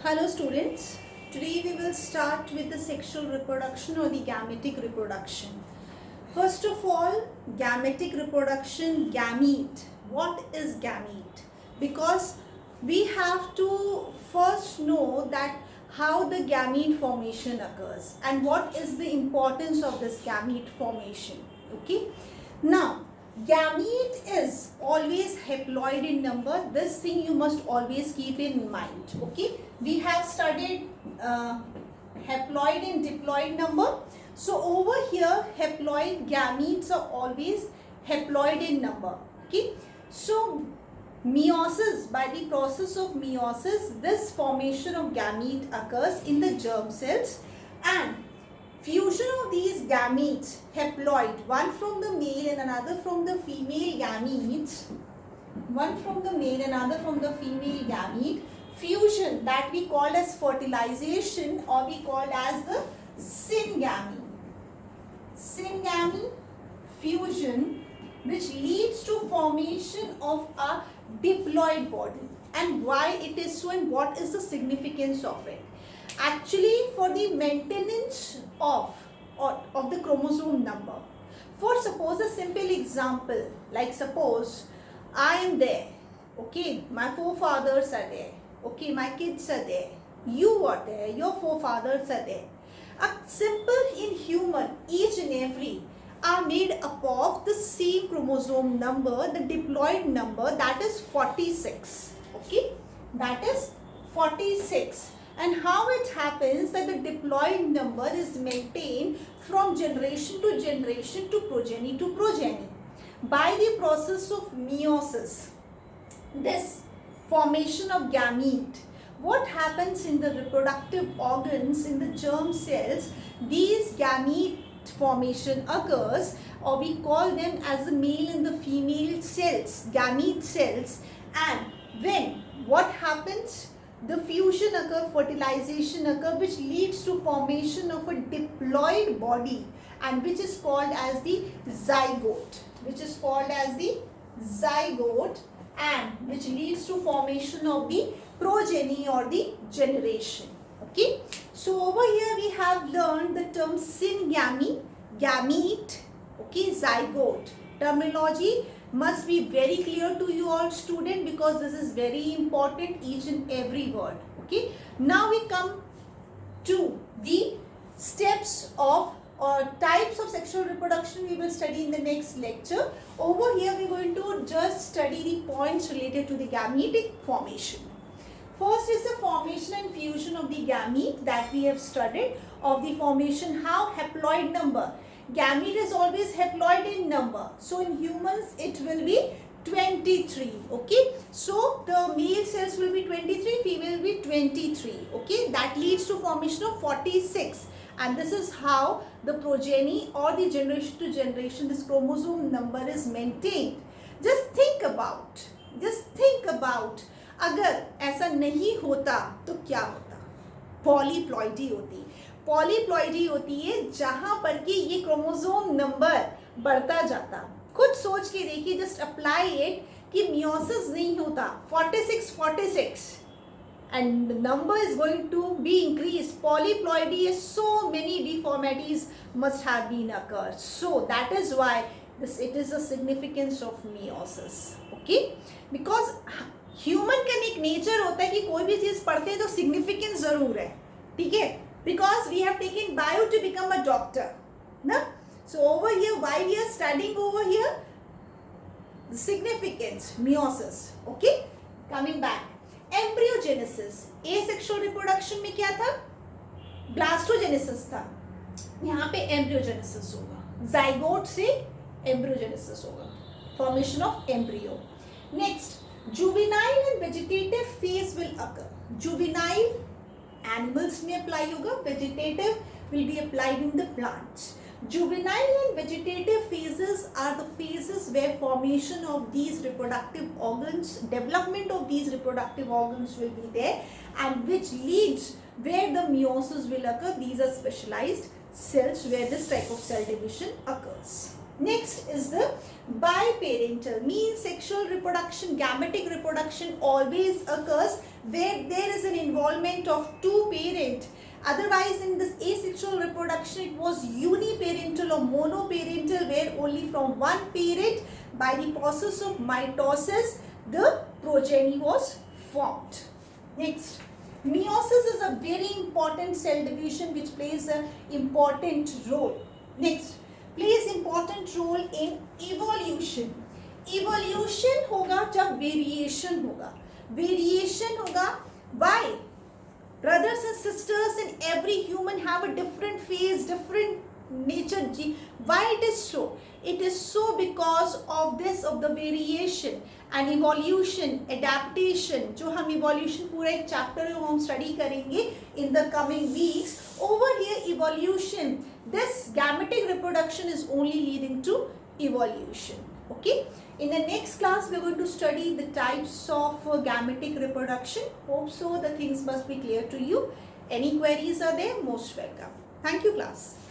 Hello students, today we will start with the sexual reproduction or the gametic reproduction. First of all, gametic reproduction, gamete. What is gamete? Because we have to first know that how the gamete formation occurs and what is the importance of this gamete formation. Okay. Now, gamete is always haploid in number. This thing you must always keep in mind. Okay, we have studied haploid and diploid number. So over here, haploid gametes are always haploid in number. Okay, so meiosis, by the process of meiosis, this formation of gamete occurs in the germ cells, and fusion of these gametes, haploid, one from the male and another from the female gametes, one from the male and another from the female gamete, fusion that we call as fertilization or we call as the syngamy. Syngamy fusion, which leads to formation of a diploid body. And why it is so and what is the significance of it? Actually, for the maintenance of the chromosome number. For suppose a simple example, like suppose I am there, okay, my forefathers are there, okay, my kids are there, you are there, your forefathers are there. A simple in human, each and every are made up of the same chromosome number, the diploid number, that is 46, okay, that is 46. And how it happens that the diploid number is maintained from generation to generation to progeny by the process of meiosis. This formation of gamete, what happens in the reproductive organs in the germ cells, these gamete formation occurs, or we call them as the male and the female cells, gamete cells. And when what happens? The fusion occur, fertilization occur, which leads to formation of a diploid body, and which is called as the zygote, and which leads to formation of the progeny or the generation. Okay, so over here we have learned the term syngamy, gamete, okay, zygote. Terminology must be very clear to you all student, because this is very important, each and every word. Okay, now we come to the steps of or types of sexual reproduction we will study in the next lecture. Over here we are going to just study the points related to the gametic formation. First is the formation and fusion of the gamete that we have studied, of the formation, how haploid number. Gamete is always haploid in number. So in humans it will be 23. Okay. So the male cells will be 23, female will be 23. Okay. That leads to formation of 46. And this is how the progeny or the generation to generation, this chromosome number is maintained. Just think about. अगर ऐसा नहीं होता तो क्या होता? Polyploidy होती. Polyploidy होती है जहां पर कि ये क्रोमोसोम नंबर बढ़ता जाता. खुद सोच के देखिए, जस्ट अप्लाई इट कि मियोसिस नहीं होता, 46 and the number is going to be increased. Polyploidy is so many deformities must have been occurred. So that is why it is a significance of meiosis. Okay, because human का एक nature होता है कि कोई भी चीज पढ़ते हैं तो सिग्निफिकेंस जरूर है. ठीक है, because we have taken bio to become a doctor ना. So over here why we are studying over here the significance meiosis. Okay, coming back, embryogenesis. Asexual reproduction में क्या था? ब्लास्टोजेनेसिस था. यहाँ पे एम्ब्रियोजेनेसिस होगा. जाइगोट से एम्ब्रियोजेनेसिस होगा, formation of embryo. Next, juvenile and vegetative phase will occur. Juvenile animals में apply होगा, vegetative will be applied in the plants. Juvenile and vegetative phases are the phases where formation of these reproductive organs, development of these reproductive organs will be there, and which leads where the meiosis will occur. These are specialized cells where this type of cell division occurs. Next is the biparental, means sexual reproduction, gametic reproduction always occurs where there is an involvement of two parents. Otherwise, in this asexual reproduction, it was uniparental or monoparental, where only from one parent, by the process of mitosis, the progeny was formed. Next, meiosis is a very important cell division which plays an important role. Next, plays important role in evolution. Evolution होगा जब variation होगा. Variation होगा. Why? Brothers and sisters in every human have a different phase, different nature. Why it is so? It is so because of this, of the variation and evolution, adaptation. जो हम evolution पूरा एक chapter हम study करेंगे in the coming weeks. Over here, evolution, this gametic reproduction is only leading to evolution. Okay. In the next class, we are going to study the types of gametic reproduction. Hope so the things must be clear to you. Any queries are there? Most welcome. Thank you, class.